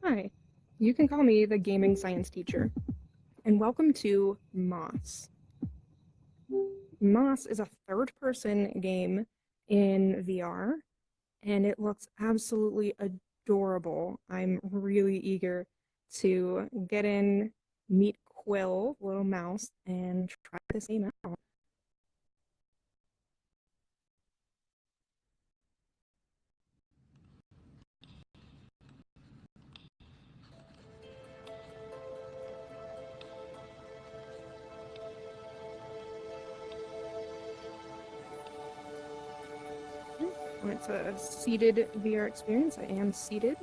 Hi, you can call me the gaming science teacher, and welcome to Moss. Moss is a third-person game in VR, and it looks absolutely adorable. I'm really eager to get in, meet Quill, little mouse, and try this game out. It's a seated VR experience. I am seated.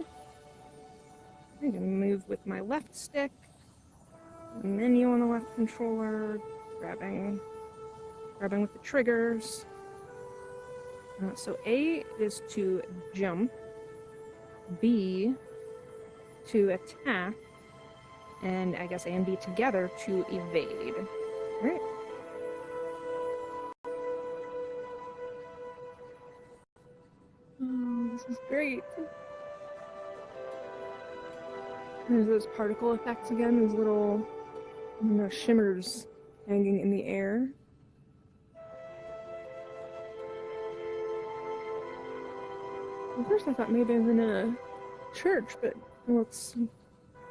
I can move with my left stick, menu on the left controller, grabbing with the triggers. So A is to jump, B to attack, and I guess A and B together to evade. All right. Oh, this is great. There's those particle effects again, those little shimmers hanging in the air. At first I thought maybe I was in a church, but it looks...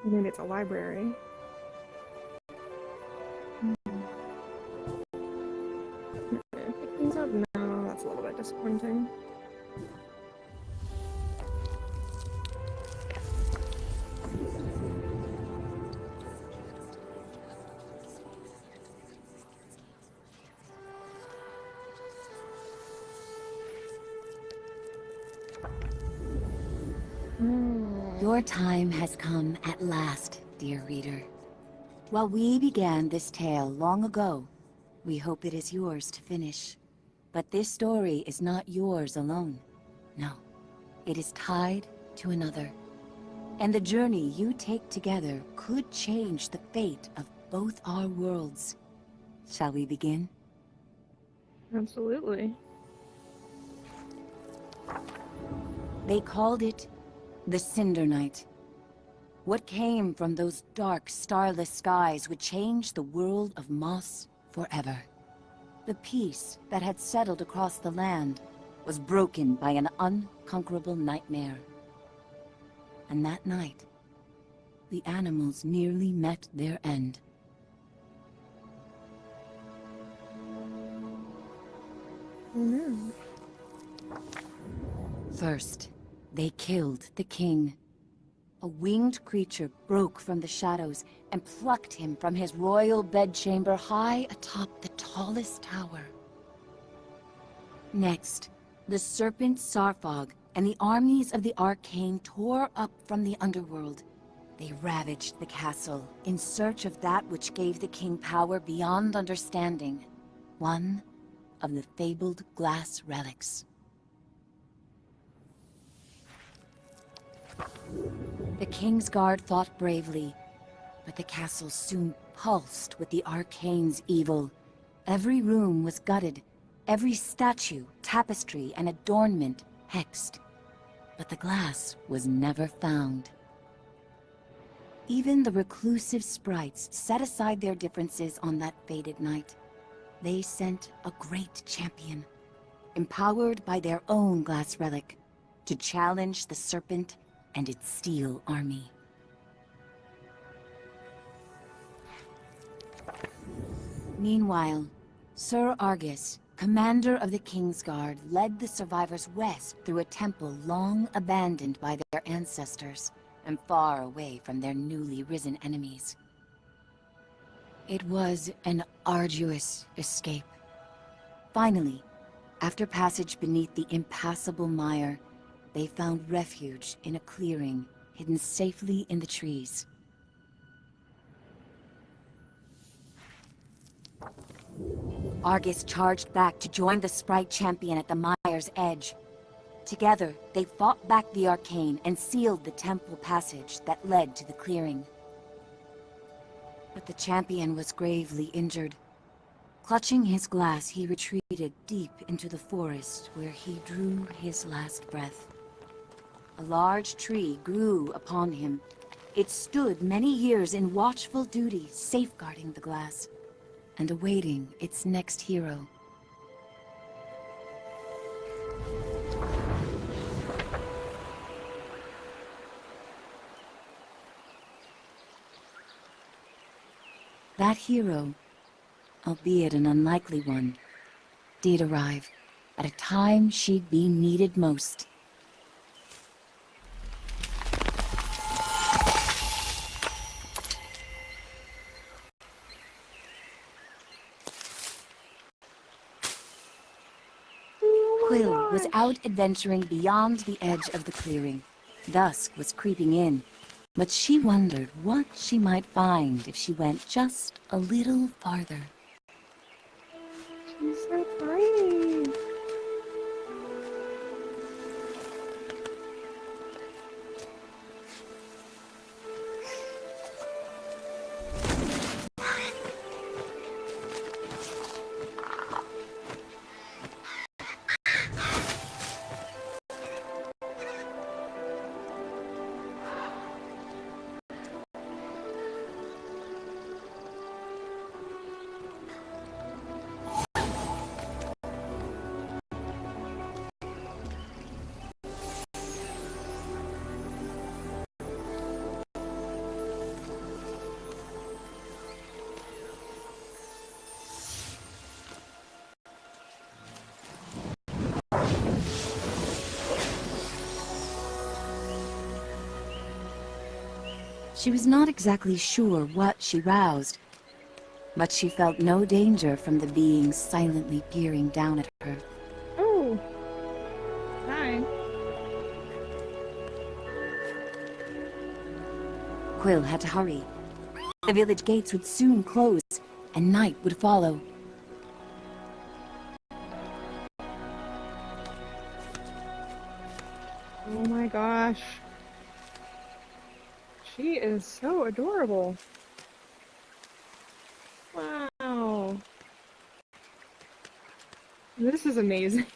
maybe it's a library. Pick things up? No, that's a little bit disappointing. Your time has come at last, dear reader. While we began this tale long ago, we hope it is yours to finish. But this story is not yours alone. No, it is tied to another. And the journey you take together could change the fate of both our worlds. Shall we begin? Absolutely. They called it the Cinder Night. What came from those dark, starless skies would change the world of Moss forever. The peace that had settled across the land was broken by an unconquerable nightmare. And that night, the animals nearly met their end. Oh no. First, they killed the king. A winged creature broke from the shadows and plucked him from his royal bedchamber high atop the tallest tower. Next, the serpent Sarfog and the armies of the Arcane tore up from the underworld. They ravaged the castle in search of that which gave the king power beyond understanding. One of the fabled glass relics. The King's Guard fought bravely, but the castle soon pulsed with the Arcane's evil. Every room was gutted, every statue, tapestry, and adornment hexed. But the glass was never found. Even the reclusive sprites set aside their differences on that fated night. They sent a great champion, empowered by their own glass relic, to challenge the serpent and its steel army. Meanwhile, Sir Argus, commander of the King's Guard, led the survivors west through a temple long abandoned by their ancestors and far away from their newly risen enemies. It was an arduous escape. Finally, after passage beneath the impassable mire, they found refuge in a clearing hidden safely in the trees. Argus charged back to join the sprite champion at the mire's edge. Together, they fought back the Arcane and sealed the temple passage that led to the clearing. But the champion was gravely injured. Clutching his glass, he retreated deep into the forest where he drew his last breath. A large tree grew upon him It stood many years in watchful duty, safeguarding the glass, and awaiting its next hero. That hero, albeit an unlikely one, did arrive at a time she'd be needed most. Quill was out adventuring beyond the edge of the clearing. Dusk was creeping in, but she wondered what she might find if she went just a little farther. She's so tiny. She was not exactly sure what she roused, but she felt no danger from the being silently peering down at her. Oh. Hi. Quill had to hurry. The village gates would soon close, and night would follow. Oh my gosh. She is so adorable. Wow. This is amazing.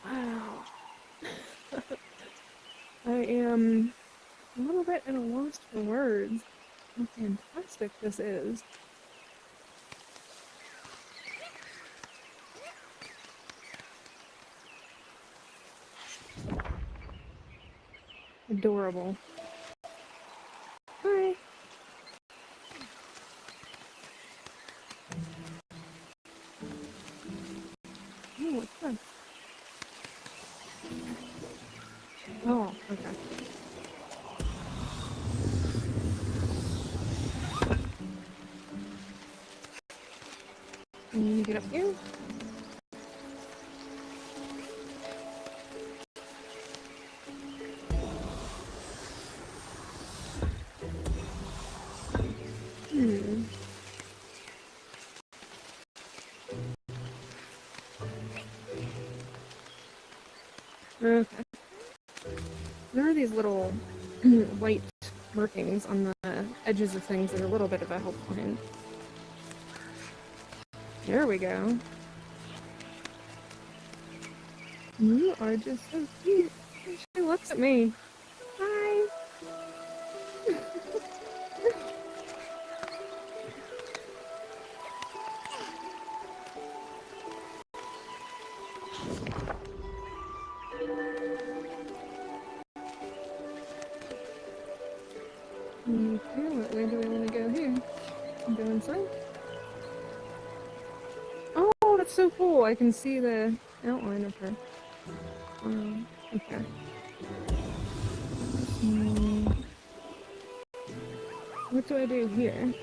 Wow. I am a little bit at a loss for words. How fantastic this is. Adorable. Hi. Oh, what's that? Oh, okay. Can you get up here? Hmm. Okay. There are these little white markings on the edges of things that are a little bit of a helpful hint. There we go. You are just so cute. She looks at me. Hi. Okay, what way do we want to go here? Go inside? Oh, that's so cool. I can see the outline of her. Okay. What do I do here?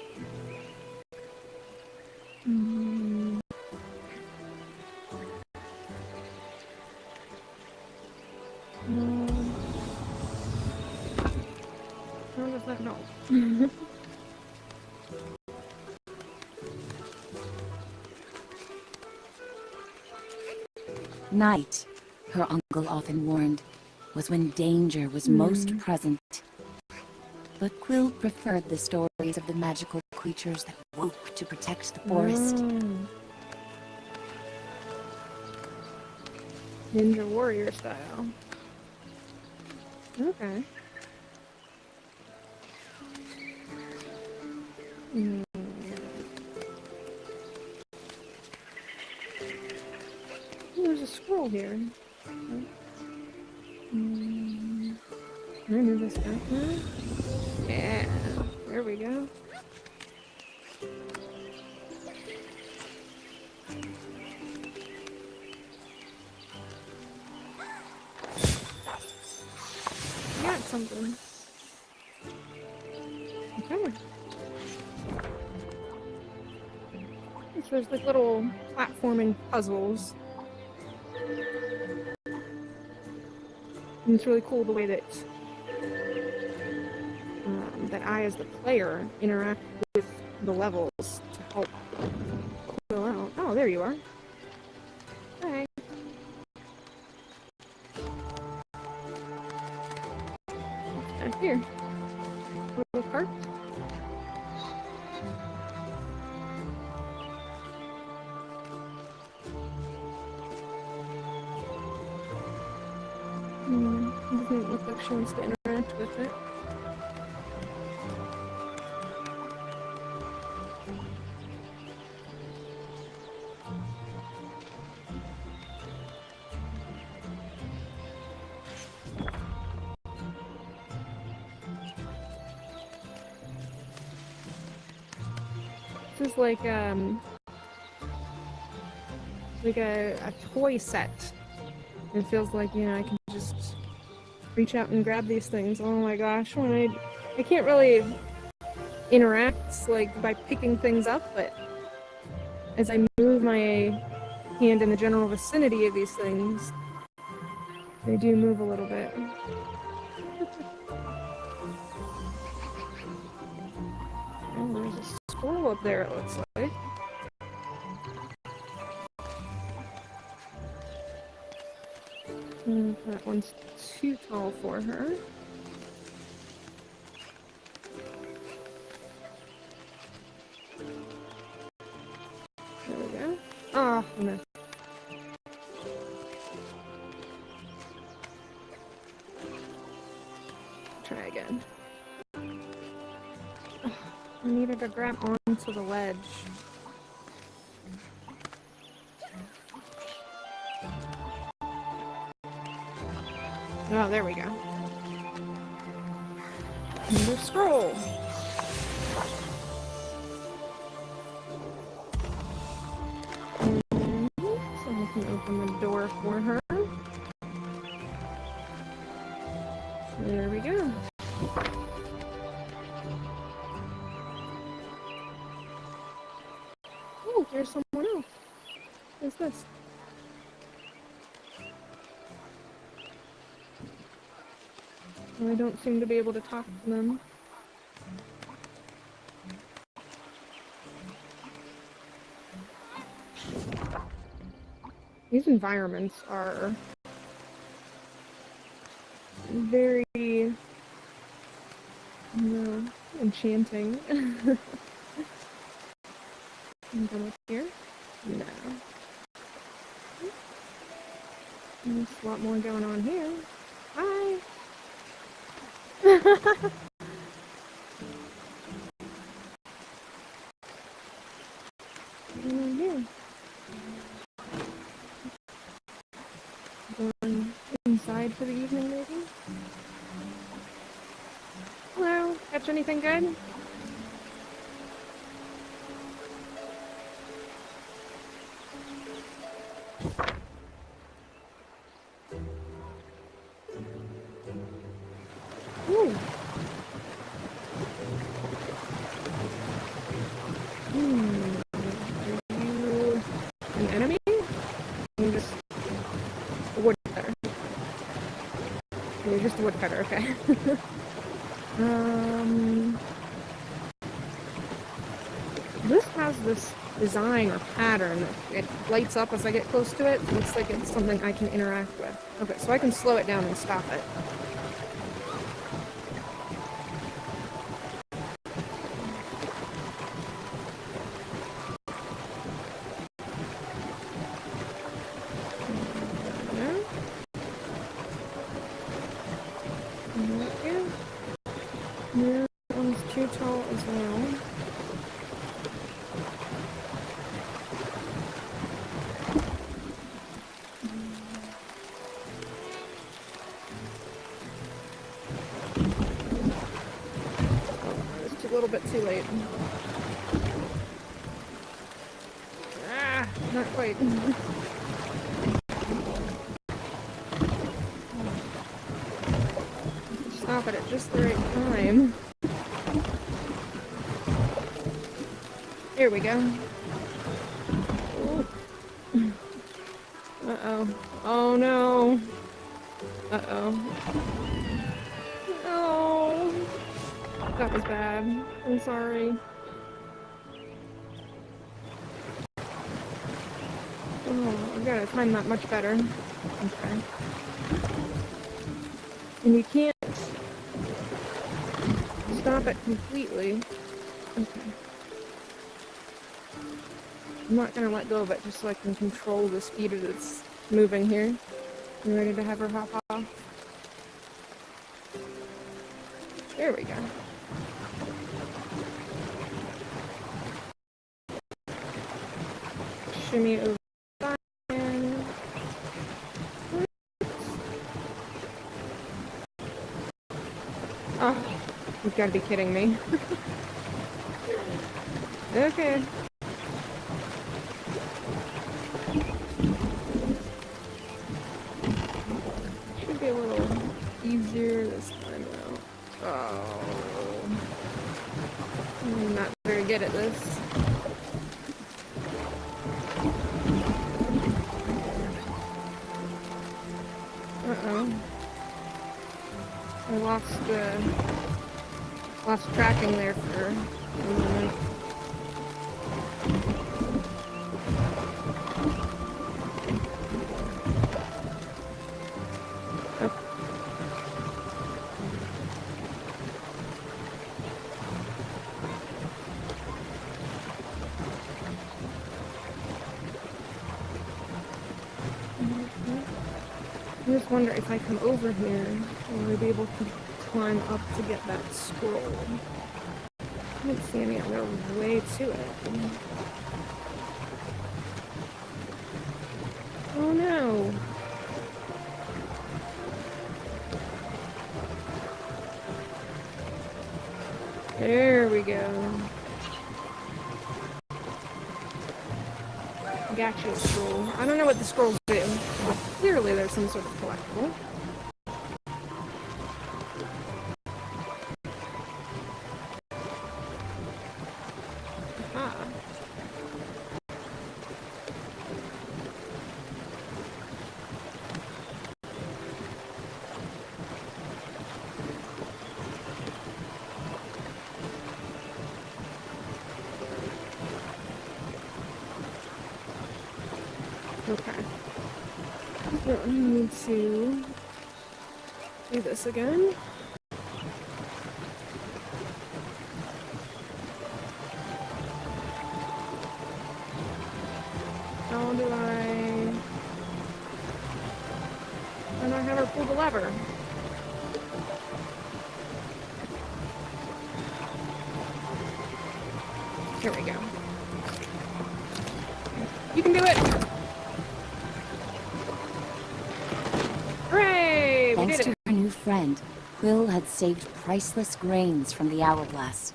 How does that help? Night, her uncle often warned, was when danger was most present. But Quill preferred the stories of the magical creatures that woke to protect the forest. Mm. Ninja warrior style. Okay. Hmm. Oh, there's a scroll here. Can I move this back now? Yeah. There we go. Got something. Okay. So there's like little platforming puzzles. And it's really cool the way that that I, as the player, interact with the levels to help fill out. Oh, there you are. Hi. Back here. Little cart. Doesn't look like she wants to interact with it. This is like a toy set. It feels like, you know, I can just reach out and grab these things. Oh my gosh, when I can't really interact like by picking things up, but as I move my hand in the general vicinity of these things, they do move a little bit. Oh, there's a squirrel up there, it looks like. That one's too tall for her. There we go. Oh, I missed. Try again. Oh, I needed to grab onto the ledge. Oh, there we go. Another scroll. So I can open the door for her. There we go. Oh, there's someone else. Who's this? Well, I don't seem to be able to talk to them. These environments are very, enchanting. Can I come up here? No. There's a lot more going on here. Hi! Here. Going inside for the evening, maybe? Hello? Catch anything good? Ooh. Are you an enemy? You're just a woodcutter. You're just a woodcutter, okay. This has this design or pattern that it lights up as I get close to it. It looks like it's something I can interact with. Okay, so I can slow it down and stop it. little bit too late. Ah, not quite. Stop it at just the right time. Here we go. Uh-oh. Oh no. Uh-oh. No. That was bad. I'm sorry. Oh, I gotta time that much better. Okay. And you can't stop it completely. Okay. I'm not gonna let go of it just so I can control the speed of its moving here. You ready to have her hop off? There we go. Shimmy over the side. Oh, you've got to be kidding me. Okay. Should be a little easier this time though. Oh. I'm not very good at this. Uh-oh. I lost tracking there for a moment. I just wonder if I come over here, will I be able to climb up to get that scroll? I don't see any other way to it. Oh no! There we go. Gotcha scroll. I don't know what the scrolls do, but clearly there's some sort of collectible. Aha. Okay. Well, I need to do this again. How do I have her pull the lever? Here we go. You can do it! Hooray! We Thanks did to it! her new friend, Quill had saved priceless grains from the hourglass.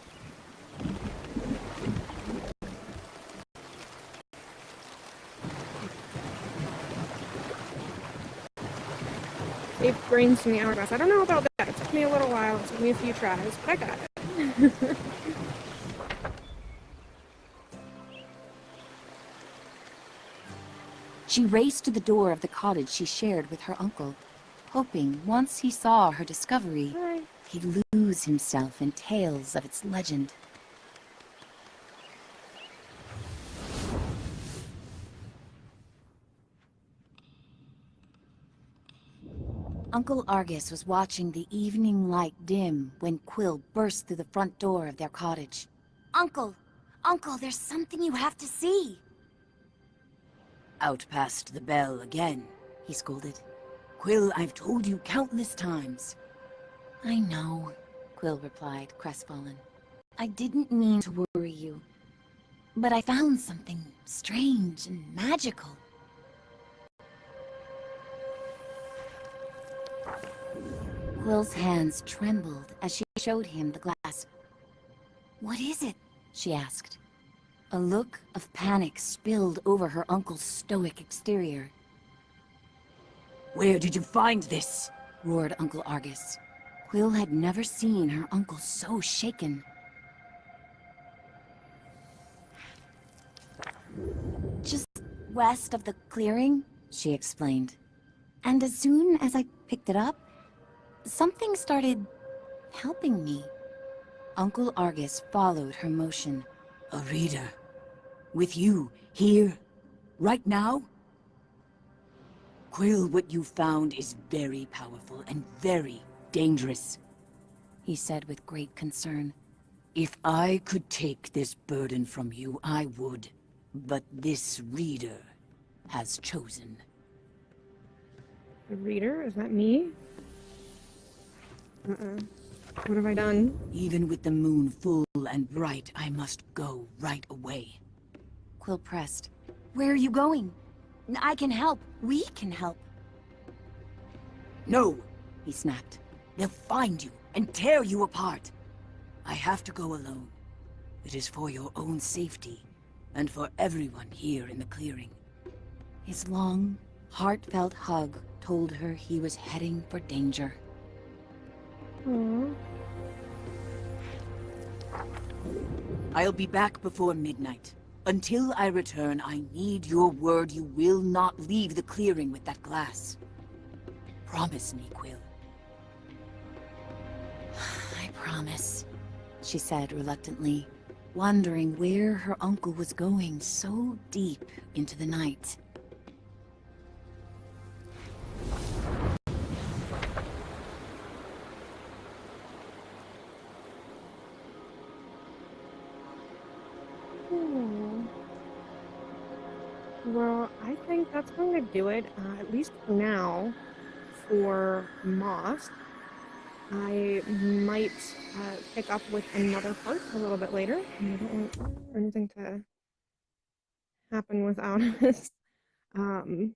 Saved brains from the hourglass. I don't know about that. It took me a little while. It took me a few tries, but I got it. She raced to the door of the cottage she shared with her uncle, hoping once he saw her discovery, Hi. he'd lose himself in tales of its legend. Uncle Argus was watching the evening light dim when Quill burst through the front door of their cottage. Uncle! Uncle, there's something you have to see! Out past the bell again, he scolded. Quill, I've told you countless times. I know, Quill replied, crestfallen. I didn't mean to worry you, but I found something strange and magical. Quill's hands trembled as she showed him the glass. What is it? She asked. A look of panic spilled over her uncle's stoic exterior. Where did you find this? Roared Uncle Argus. Quill had never seen her uncle so shaken. Just west of the clearing, she explained. And as soon as I picked it up, something started helping me. Uncle Argus followed her motion. A reader? With you, here, right now? Quill, what you found is very powerful and very dangerous, He said with great concern. If I could take this burden from you, I would. But this reader has chosen. The reader? Is that me? What have I done? Even with the moon full and bright, I must go right away. Quill pressed. Where are you going? I can help. We can help. No! He snapped. They'll find you and tear you apart. I have to go alone. It is for your own safety, and for everyone here in the clearing. His long, heartfelt hug told her he was heading for danger. Aww. I'll be back before midnight. Until I return, I need your word you will not leave the clearing with that glass. Promise me, Quill. I promise, she said reluctantly, wondering where her uncle was going so deep into the night. Well, I think that's going to do it, at least for now, for Moss. I might pick up with another part a little bit later. I don't want anything to happen without us. That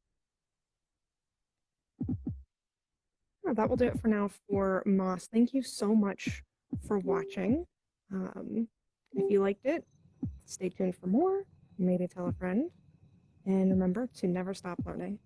will do it for now for Moss. Thank you so much for watching. If you liked it, stay tuned for more. Maybe tell a friend. And remember to never stop learning.